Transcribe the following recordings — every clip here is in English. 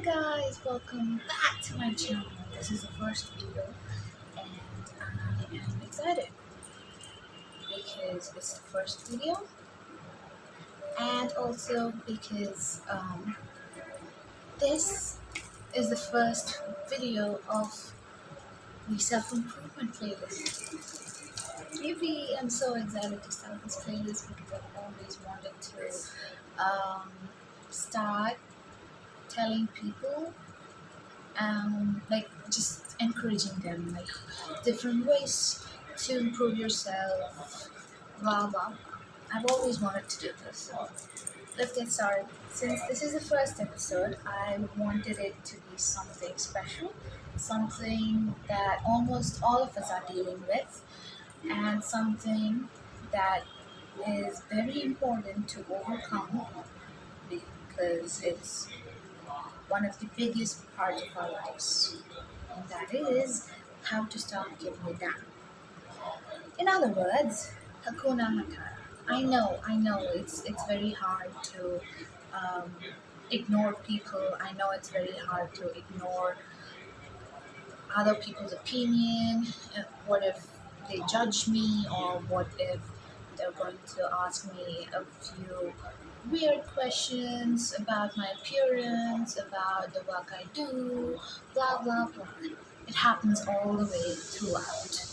Guys, welcome back to my channel. This is the first video and I am excited because it's the first video and also because this is the first video of the self-improvement playlist. Maybe I'm so excited to start this playlist because I've always wanted to start telling people like just encouraging them like different ways to improve yourself, blah blah blah. I've always wanted to do this, so let's get started. Since this is the first episode, I wanted it to be something special, something that almost all of us are dealing with, and something that is very important to overcome because it's one of the biggest parts of our lives, and that is how to stop giving it down. In other words, Hakuna Matata. I know, it's very hard to um, ignore people. I know it's very hard to ignore other people's opinion. What if they judge me, or what if they're going to ask me a few weird questions about my appearance, about the work I do, blah blah blah. It happens all the way throughout.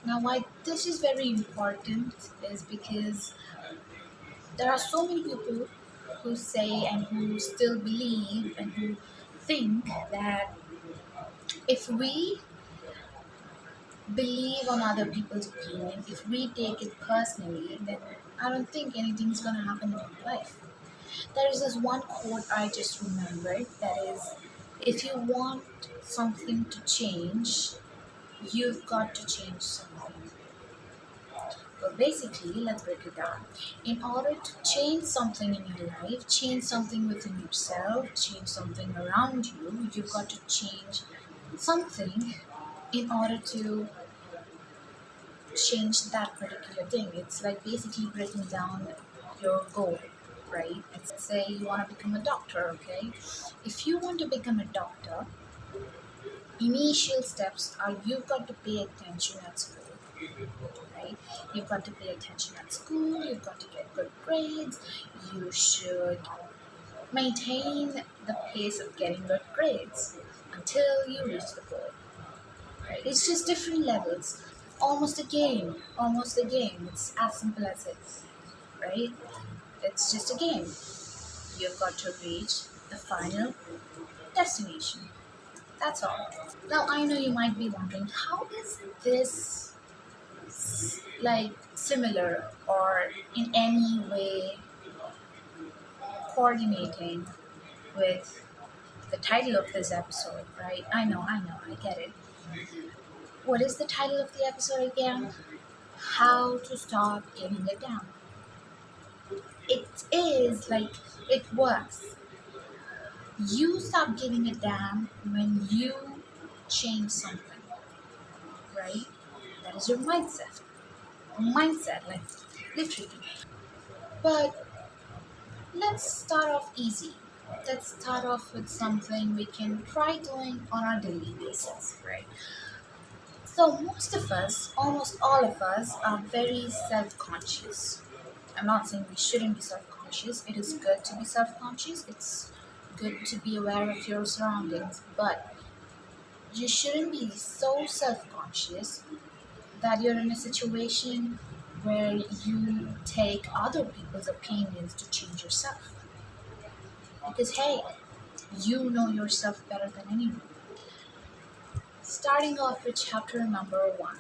Now, why this is very important is because there are so many people who say and who still believe and who think that if we believe on other people's opinion, if we take it personally, then I don't think anything's gonna happen in your life. There is this one quote I just remembered that is, if you want something to change, you've got to change something. Well, basically, let's break it down. In order to change something in your life, change something within yourself, change something around you, you've got to change something in order to change that particular thing. It's like basically breaking down your goal, right? Let's say you want to become a doctor, okay? If you want to become a doctor, initial steps are you've got to pay attention at school, right? You've got to pay attention at school, you've got to get good grades, you should maintain the pace of getting good grades until you reach the goal, right? It's just different levels. Almost a game. It's as simple as it, right? It's just a game. You've got to reach the final destination. That's all. Now, I know you might be wondering, how is this like similar or in any way coordinating with the title of this episode, right? I know, I get it. What is the title of the episode again? How to stop giving it down. It is like it works. You stop giving it down when you change something, right? That is your mindset. Mindset, like literally. But let's start off easy. Let's start off with something we can try doing on our daily basis, right? So, most of us, almost all of us, are very self conscious. I'm not saying we shouldn't be self conscious. It is good to be self conscious. It's good to be aware of your surroundings. But you shouldn't be so self conscious that you're in a situation where you take other people's opinions to change yourself. Because, hey, you know yourself better than anyone. Starting off with chapter number 1,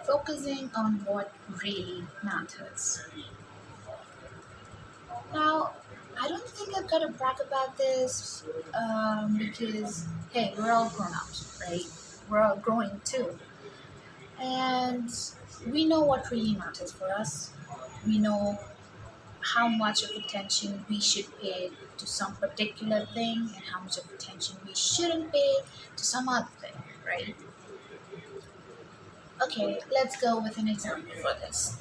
focusing on what really matters. Now, I don't think I've got to brag about this because, hey, we're all grown ups, right? We're all growing too. And we know what really matters for us. We know how much of attention we should pay to some particular thing and how much of attention we shouldn't pay to some other thing, right? Okay, let's go with an example for this.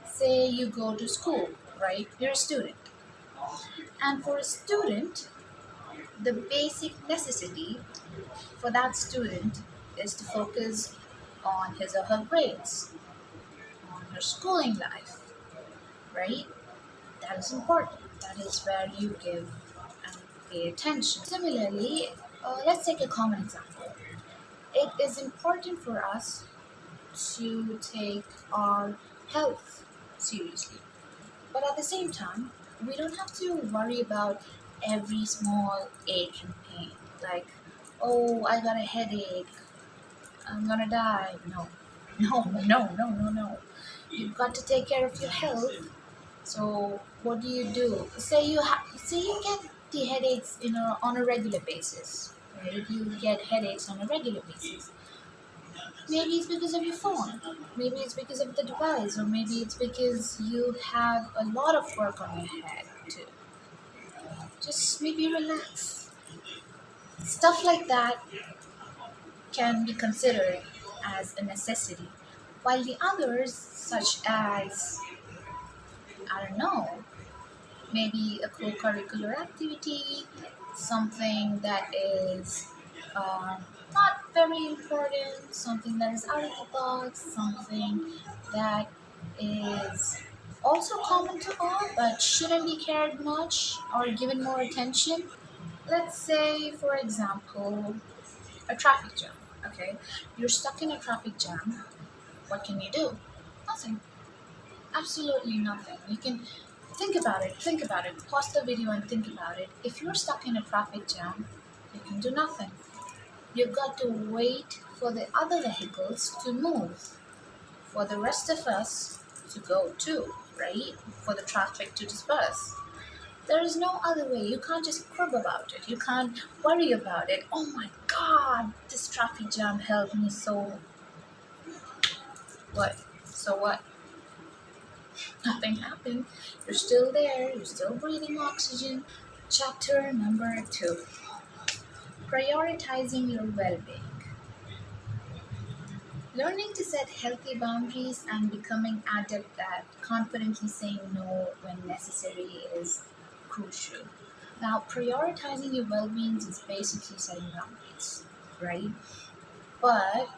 Say you go to school, right? You're a student. And for a student, the basic necessity for that student is to focus on his or her grades, on her schooling life, right? That is important. That is where you give and pay attention. Similarly, let's take a common example. It is important for us to take our health seriously. But at the same time, we don't have to worry about every small ache and pain. Like, oh, I got a headache, I'm gonna die. No, no. You've got to take care of your health. So what do? Say you get the headaches on a regular basis, right? You get headaches on a regular basis. Maybe it's because of your phone. Maybe it's because of the device, or maybe it's because you have a lot of work on your head too. Just maybe relax. Stuff like that can be considered as a necessity, while the others, such as, I don't know, maybe a co-curricular activity, something that is not very important, something that is out of the box, something that is also common to all but shouldn't be cared much or given more attention. Let's say, for example, a traffic jam. Okay, you're stuck in a traffic jam. What can you do? Nothing. Absolutely nothing. You can think about it. Think about it. Pause the video and think about it. If you're stuck in a traffic jam, you can do nothing. You've got to wait for the other vehicles to move, for the rest of us to go too, right? For the traffic to disperse. There is no other way. You can't just crib about it. You can't worry about it. Oh my god, this traffic jam helped me so. What? So what? Nothing happened. You're still there. You're still breathing oxygen. Chapter number 2: Prioritizing your well being. Learning to set healthy boundaries and becoming adept at confidently saying no when necessary is crucial. Now, prioritizing your well being is basically setting boundaries, right? But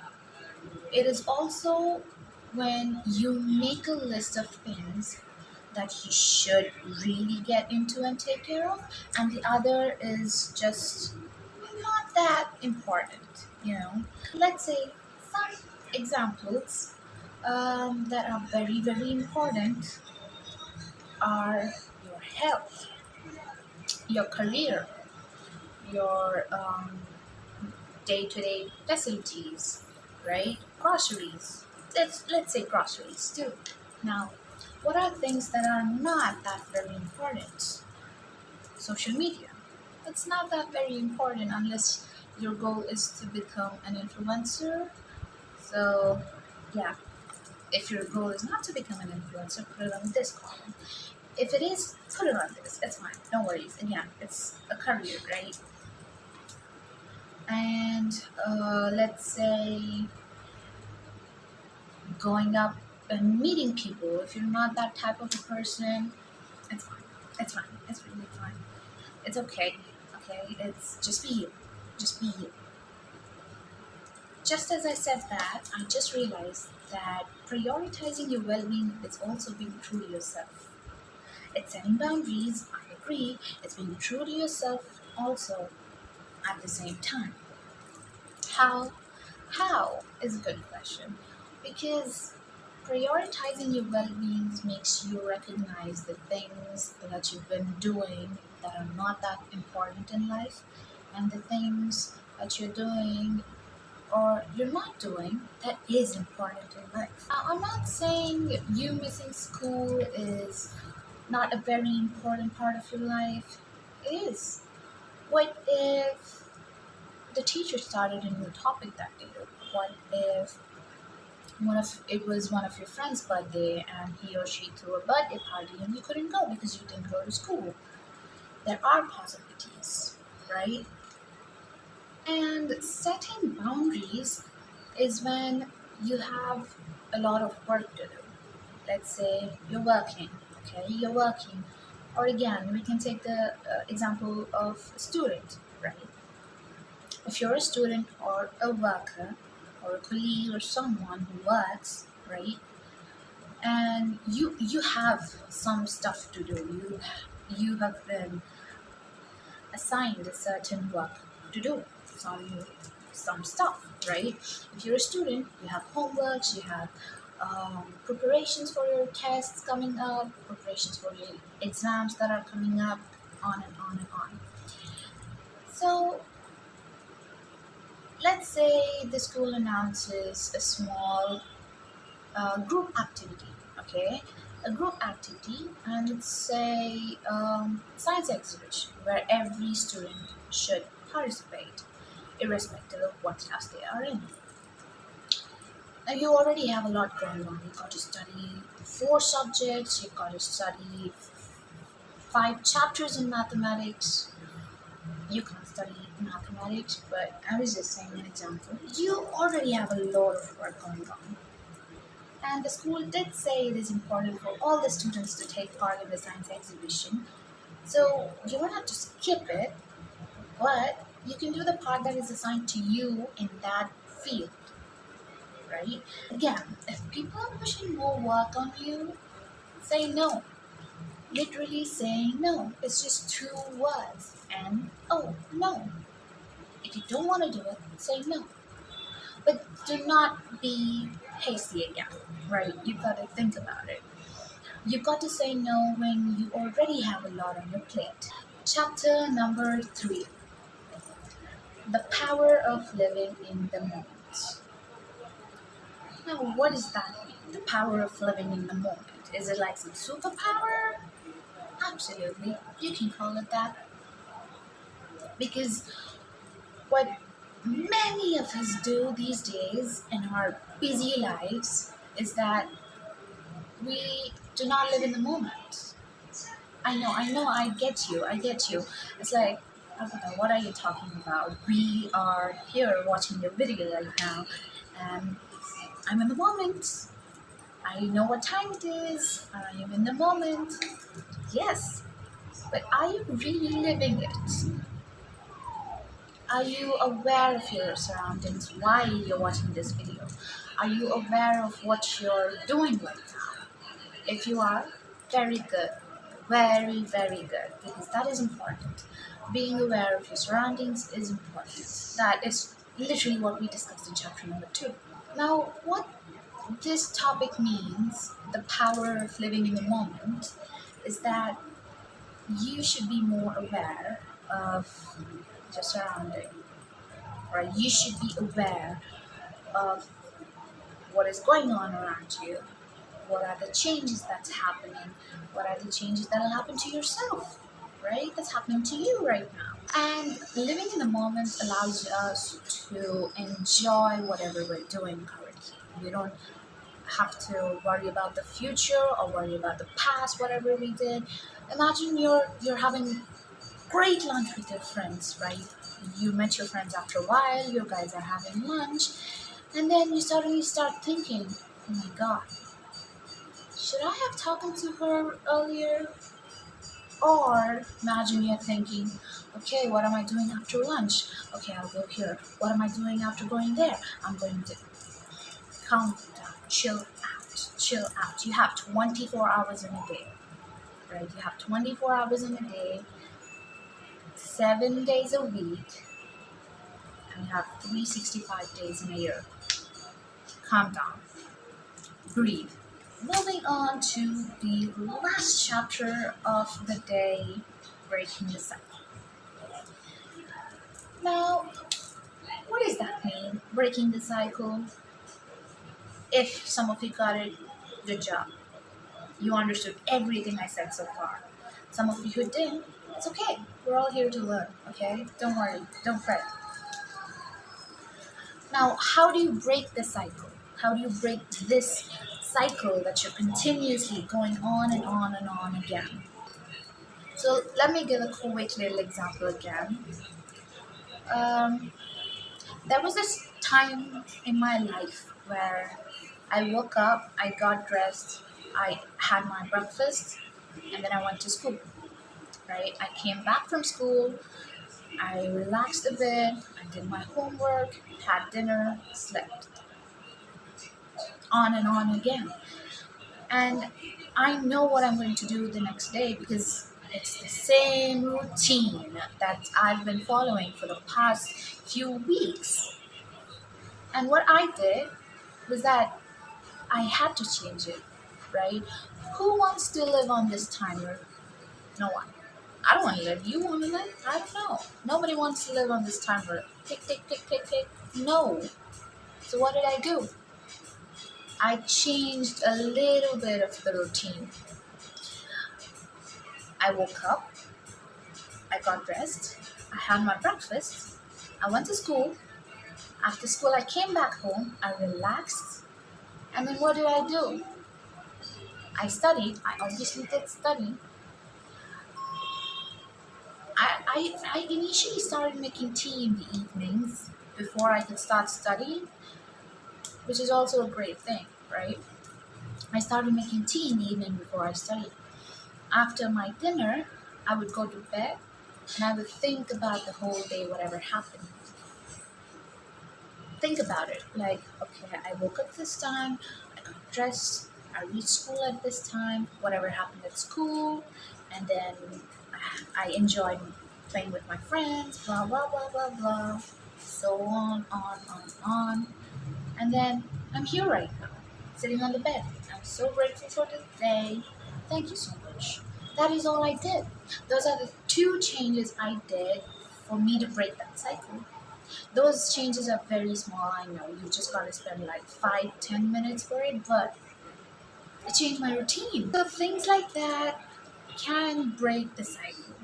it is also when you make a list of things that you should really get into and take care of, and the other is just not that important. Let's say some examples that are very, very important are your health, your career, your day-to-day facilities, right? Groceries. Let's say groceries too. Now, what are things that are not that very important? Social media. It's not that very important unless your goal is to become an influencer. So, yeah, if your goal is not to become an influencer, put it on this column. If it is, put it on this. It's fine. No worries. Again, it's a career, right? And let's say going up and meeting people. If you're not that type of a person, it's fine. It's fine. It's really fine. It's okay. Okay? It's just be you. Just be you. Just as I said that, I just realized that prioritizing your well being is also being true to yourself. It's setting boundaries, I agree. It's being true to yourself also at the same time. How? How is a good question. Because prioritizing your well being makes you recognize the things that you've been doing that are not that important in life, and the things that you're doing or you're not doing that is important in life. Now, I'm not saying you missing school is not a very important part of your life. It is. What if the teacher started a new topic that day? What if it was one of your friend's birthday and he or she threw a birthday party and you couldn't go because you didn't go to school? There are possibilities, right? And setting boundaries is when you have a lot of work to do. Let's say you're working, okay? You're working. Or again, we can take the example of a student, right? If you're a student or a worker or a colleague or someone who works, right, and you have some stuff to do, you have been assigned a certain work to do, some stuff, right? If you're a student, you have homeworks, you have preparations for your tests coming up, preparations for your exams that are coming up, on and on and on. So let's say the school announces a small group activity, okay? A group activity, and it's say science exhibition where every student should participate, irrespective of what class they are in. Now you already have a lot going on. You got to study 4 subjects. You got to study 5 chapters in mathematics. You can't study mathematics, but I was just saying an example. You already have a lot of work going on. And the school did say it is important for all the students to take part in the science exhibition. So you don't have to skip it, but you can do the part that is assigned to you in that field, right? Again, if people are pushing more work on you, say no. Literally saying no. It's just 2 words. And oh, no. If you don't want to do it, say no. But do not be hasty again, right? You've got to think about it. You've got to say no when you already have a lot on your plate. Chapter number 3, the power of living in the moment. Now, what does that mean? The power of living in the moment. Is it like some superpower? Absolutely. You can call it that. Because what many of us do these days in our busy lives is that we do not live in the moment. I know, I get you. It's like, I don't know, what are you talking about? We are here watching your video right now, and I'm in the moment. I know what time it is. I am in the moment. Yes, but are you really living it? Are you aware of your surroundings while you're watching this video? Are you aware of what you're doing right now? If you are, very good. Very, very good. Because that is important. Being aware of your surroundings is important. That is literally what we discussed in chapter number 2. Now, what this topic means, the power of living in the moment, is that you should be more aware of your surrounding, right? You should be aware of what is going on around you. What are the changes that's happening? What are the changes that'll happen to yourself, right? That's happening to you right now. And living in the moment allows us to enjoy whatever we're doing currently. We don't have to worry about the future or worry about the past, whatever we did. Imagine you're having great lunch with your friends, right? You met your friends after a while, you guys are having lunch, and then you suddenly start thinking, oh my god, should I have talked to her earlier? Or imagine you're thinking, okay, what am I doing after lunch? Okay, I'll go here. What am I doing after going there? I'm going to calm down, chill out, chill out. You have 24 hours in a day, right? You have 24 hours in a day, 7 days a week, and you have 365 days in a year. Calm down, breathe. Moving on to the last chapter of the day, breaking the cycle. Now, what does that mean, breaking the cycle? If some of you got it, good job. You understood everything I said so far. Some of you who didn't, it's okay. We're all here to learn, okay? Don't worry, don't fret. Now, how do you break the cycle? How do you break this cycle that you're continuously going on and on and on again? So let me give a quick little example again. Um, there was this time in my life where I woke up, I got dressed, I had my breakfast, and then I went to school. right? I came back from school, I relaxed a bit, I did my homework, had dinner, slept, on again. And I know what I'm going to do the next day because it's the same routine that I've been following for the past few weeks. And what I did was that I had to change it, right? Who wants to live on this timer? No one. I don't want to live. You want to live? I don't know. Nobody wants to live on this timer. Tick, tick, tick, tick, tick. No. So what did I do? I changed a little bit of the routine. I woke up, I got dressed, I had my breakfast, I went to school. After school, I came back home, I relaxed, and then what did I do? I studied. I obviously did study. I initially started making tea in the evenings before I could start studying, which is also a great thing, right? I started making tea in the evening before I studied. After my dinner, I would go to bed and I would think about the whole day, whatever happened. Think about it. Like, okay, I woke up this time, I got dressed, I reached school at this time, whatever happened at school, and then I enjoyed playing with my friends, blah, blah, blah, blah, blah, so on. And then I'm here right now, sitting on the bed. I'm so grateful for the day. Thank you so much. That is all I did. Those are the two changes I did for me to break that cycle. Those changes are very small, I know. You just gotta spend like 5-10 minutes for it, but it changed my routine. So things like that can break the cycle.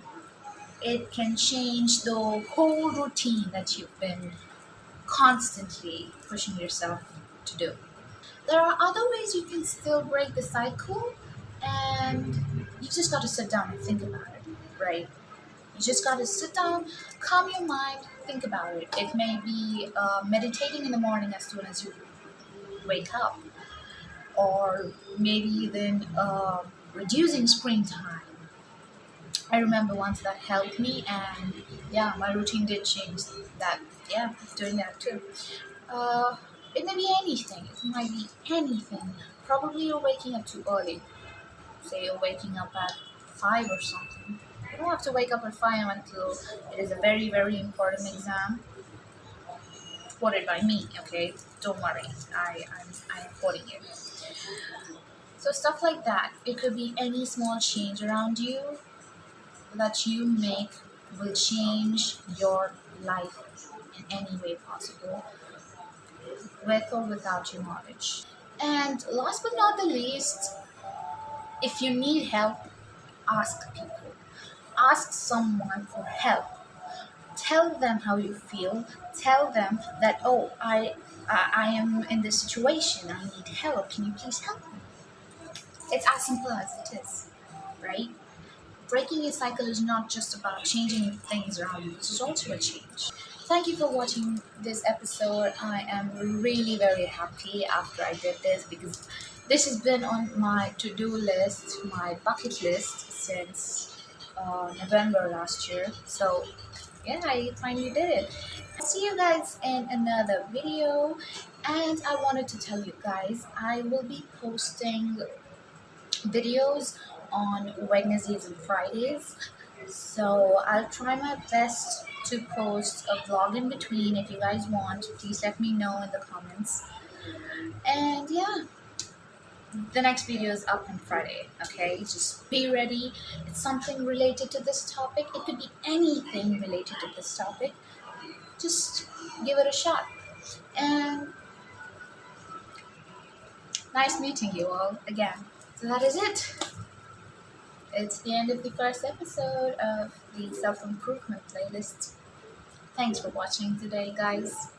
It can change the whole routine that you've been constantly pushing yourself to do. There are other ways you can still break the cycle, and you just got to sit down and think about it, right? You just got to sit down, calm your mind, think about it. It may be meditating in the morning as soon as you wake up, or maybe even reducing screen time. I remember once that helped me, and yeah, my routine did change. That, yeah, doing that too. Uh, it may be anything. It might be anything. Probably you're waking up too early. Say you're waking up at 5 or something. You don't have to wake up at 5 until it is a very, very important exam. Quoted by me, okay? Don't worry. I'm quoting you. So stuff like that. It could be any small change around you that you make will change your life in any way possible, with or without your knowledge. And last but not the least, if you need help, ask people. Ask someone for help. Tell them how you feel. Tell them that, oh, I am in this situation. I need help. Can you please help me? It's as simple as it is, right? Breaking a cycle is not just about changing things around you. It's also a change. Thank you for watching this episode. I am really very happy after I did this because this has been on my to-do list, my bucket list since November last year. So yeah, I finally did it. I'll see you guys in another video. And I wanted to tell you guys, I will be posting videos on Wednesdays and Fridays. So I'll try my best to post a vlog in between. If you guys want, please let me know in the comments. And yeah, the next video is up on Friday, okay? Just be ready. It's something related to this topic. It could be anything related to this topic. Just give it a shot. And nice meeting you all again. So that is it. It's the end of the first episode of the self-improvement playlist. Thanks for watching today, guys.